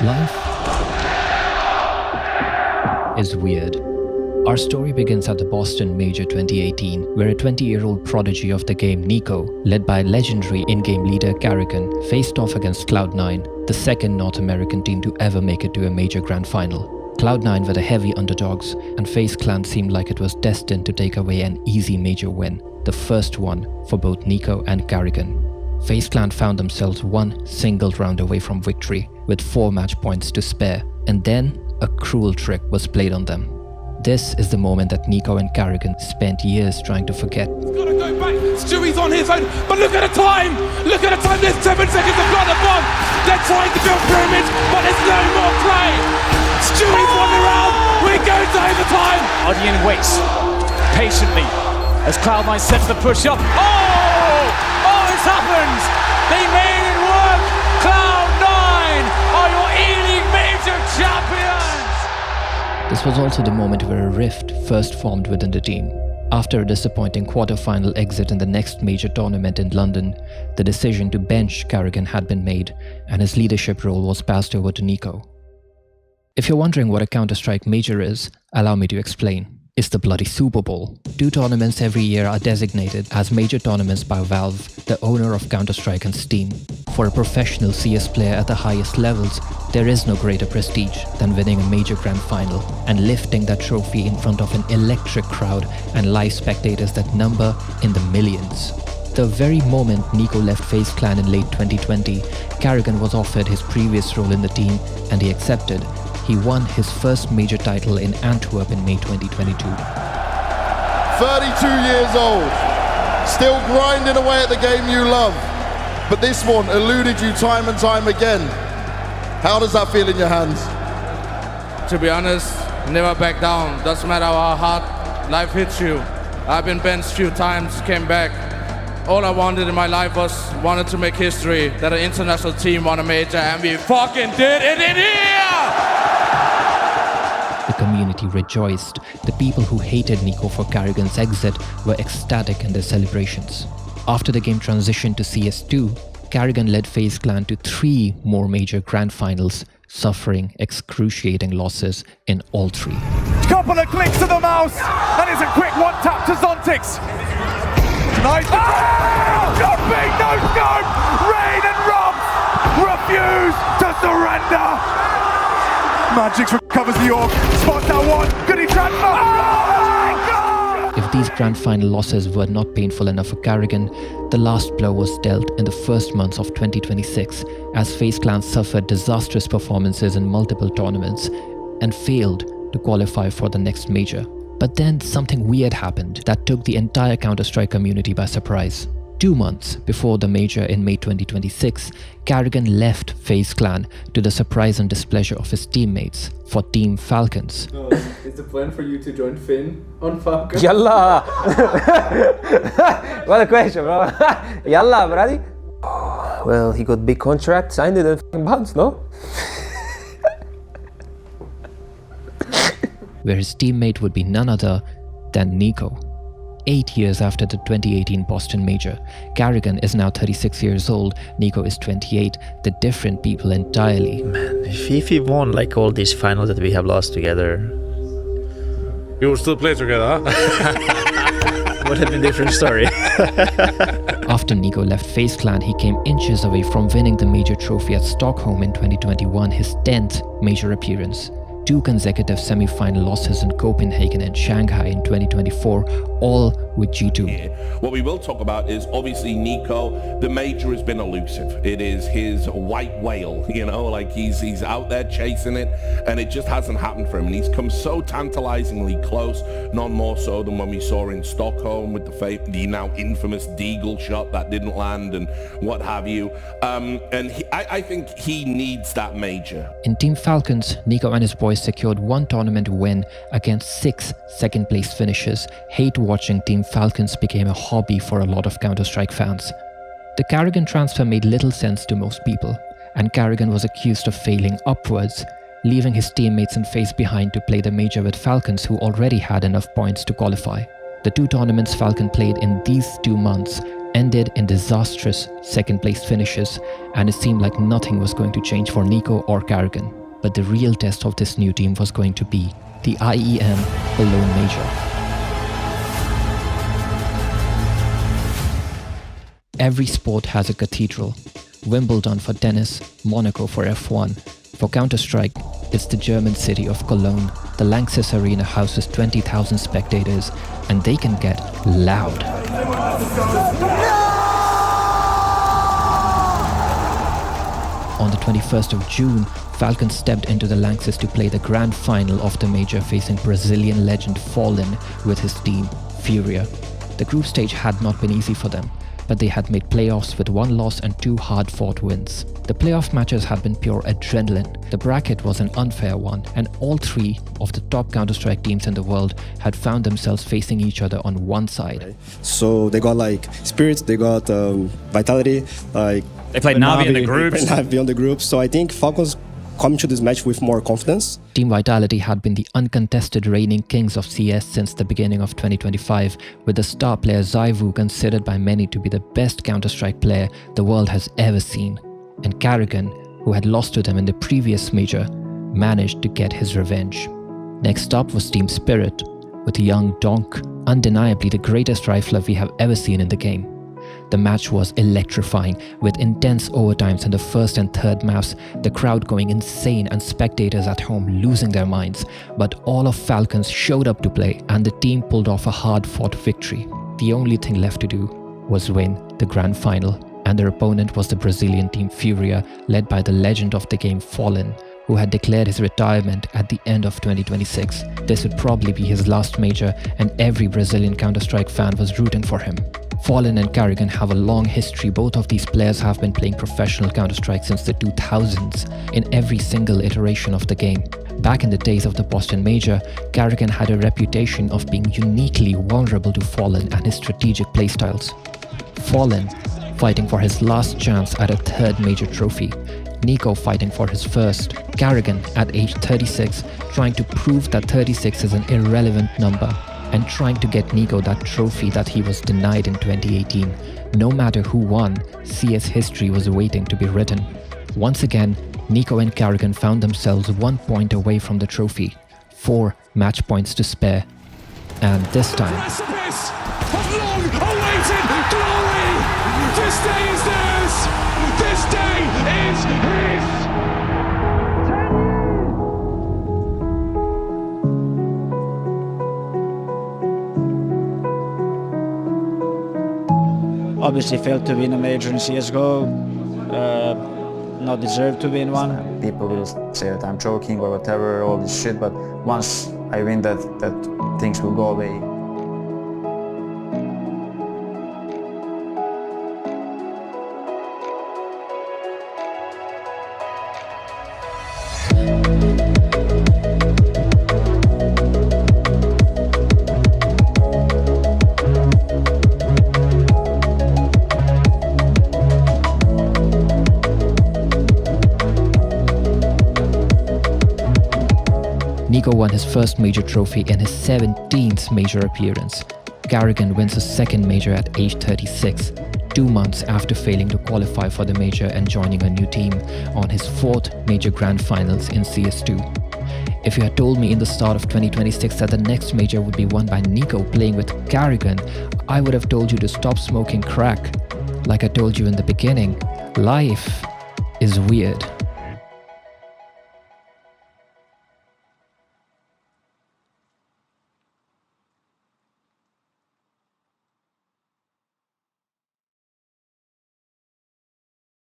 Life is weird. Our story begins at the Boston Major 2018, where a 20-year-old prodigy of the game, Niko, led by legendary in-game leader Karrigan, faced off against Cloud9, the second North American team to ever make it to a major grand final. Cloud9 were the heavy underdogs, and FaZe Clan seemed like it was destined to take away an easy major win, the first one for both Niko and Karrigan. FaZe Clan found themselves one single round away from victory, with 4 match points to spare, and then a cruel trick was played on them. This is the moment that Niko and Karrigan spent years trying to forget. He's got to go back. Stewie's on his own, but look at the time! Look at the time, there's 7 seconds to blow the bomb! They're trying to build pyramids, but there's no more play! Stewie's won the round! We're going to overtime! Audion waits patiently as Cloud9 sets the push up. Oh, it's happened! They made it work! Cloud9 are your E-League Major champions! This was also the moment where a rift first formed within the team. After a disappointing quarter-final exit in the next major tournament in London, the decision to bench Karrigan had been made, and his leadership role was passed over to Niko. If you're wondering what a Counter-Strike major is, allow me to explain. It's the bloody Super Bowl. 2 tournaments every year are designated as major tournaments by Valve, the owner of Counter-Strike and Steam. For a professional CS player at the highest levels, there is no greater prestige than winning a major grand final and lifting that trophy in front of an electric crowd and live spectators that number in the millions. The very moment Niko left FaZe Clan in late 2020, Karrigan was offered his previous role in the team, and he accepted. He won his first major title in Antwerp in May 2022. 32 years old, still grinding away at the game you love, but this one eluded you time and time again. How does that feel in your hands? To be honest, never back down. Doesn't matter how hard life hits you. I've been benched a few times, came back. All I wanted in my life wanted to make history, that an international team won a major, and we fucking did it in here! The community rejoiced. The people who hated Niko for Karrigan's exit were ecstatic in their celebrations. After the game transitioned to CS2, Karrigan led FaZe Clan to 3 more major grand finals, suffering excruciating losses in all 3. Couple of clicks to the mouse, and it's a quick one tap to Zontix. Nice. Jumping, no scope! Rain and Rump refuse to surrender! Magix recovers the orb, spots that one, goody transfer! Oh my God! If these grand final losses were not painful enough for Karrigan, the last blow was dealt in the first months of 2026 as FaZe Clan suffered disastrous performances in multiple tournaments and failed to qualify for the next major. But then something weird happened that took the entire Counter-Strike community by surprise. 2 months before the major in May 2026, Karrigan left FaZe Clan to the surprise and displeasure of his teammates for Team Falcons. Oh, is the plan for you to join Finn on Falcons? Yalla! What a question, bro. Yalla, brady. Well, he got big contract, signed it and f***ing bounced, no? Where his teammate would be none other than Niko. 8 years after the 2018 Boston Major, Karrigan is now 36 years old, Niko is 28, the different people entirely. Man, if he won like all these finals that we have lost together, you will still play together, huh? would have been a different story. After Niko left FaZe Clan, he came inches away from winning the major trophy at Stockholm in 2021, his 10th major appearance. 2 consecutive semi-final losses in Copenhagen and Shanghai in 2024, all with G2. What we will talk about is obviously Niko. The major has been elusive. It is his white whale, you know, like he's out there chasing it, and it just hasn't happened for him. And he's come so tantalizingly close, none more so than when we saw in Stockholm with the now infamous Deagle shot that didn't land and what have you. I think he needs that major. In Team Falcons, Niko and his boys secured 1 tournament win against 6 second-place finishers. Hate watching Team Falcons became a hobby for a lot of Counter-Strike fans. The Karrigan transfer made little sense to most people, and Karrigan was accused of failing upwards, leaving his teammates and FaZe behind to play the major with Falcons, who already had enough points to qualify. The 2 tournaments Falcon played in these 2 months ended in disastrous second-place finishes, and it seemed like nothing was going to change for Niko or Karrigan. But the real test of this new team was going to be the IEM Cologne Major. Every sport has a cathedral. Wimbledon for tennis, Monaco for F1. For Counter-Strike, it's the German city of Cologne. The Lanxess Arena houses 20,000 spectators, and they can get loud. On the 21st of June, Falcons stepped into the Lanxess to play the grand final of the major, facing Brazilian legend Fallen with his team, Furia. The group stage had not been easy for them, but they had made playoffs with 1 loss and 2 hard-fought wins. The playoff matches had been pure adrenaline. The bracket was an unfair one, and all 3 of the top Counter-Strike teams in the world had found themselves facing each other on one side. So they got like Spirit, they got Vitality, like they played Navi in the groups. Navi on the group. So I think Falcons come to this match with more confidence. Team Vitality had been the uncontested reigning kings of CS since the beginning of 2025, with the star player Zaivu considered by many to be the best Counter-Strike player the world has ever seen. And Karrigan, who had lost to them in the previous major, managed to get his revenge. Next up was Team Spirit, with young Donk, undeniably the greatest rifler we have ever seen in the game. The match was electrifying, with intense overtimes in the first and third maps, the crowd going insane and spectators at home losing their minds. But all of Falcons showed up to play, and the team pulled off a hard-fought victory. The only thing left to do was win the grand final, and their opponent was the Brazilian team Furia, led by the legend of the game Fallen, who had declared his retirement at the end of 2026. This would probably be his last major, and every Brazilian Counter-Strike fan was rooting for him. Fallen and Karrigan have a long history. Both of these players have been playing professional Counter-Strike since the 2000s, in every single iteration of the game. Back in the days of the Boston Major, Karrigan had a reputation of being uniquely vulnerable to Fallen and his strategic playstyles. Fallen fighting for his last chance at a 3rd major trophy, Niko fighting for his first, Karrigan at age 36 trying to prove that 36 is an irrelevant number, and trying to get Niko that trophy that he was denied in 2018. No matter who won, CS history was waiting to be written. Once again, Niko and Karrigan found themselves 1 point away from the trophy, 4 match points to spare. And this time, Precipice of long-awaited glory! This day is theirs! This day is his! Obviously failed to win a major in CSGO, not deserved to win one. People will say that I'm joking or whatever, all this shit, but once I win that things will go away. Niko won his first major trophy in his 17th major appearance. Karrigan wins his 2nd major at age 36, 2 months after failing to qualify for the major and joining a new team on his 4th major grand finals in CS2. If you had told me in the start of 2026 that the next major would be won by Niko playing with Karrigan, I would have told you to stop smoking crack. Like I told you in the beginning, life is weird.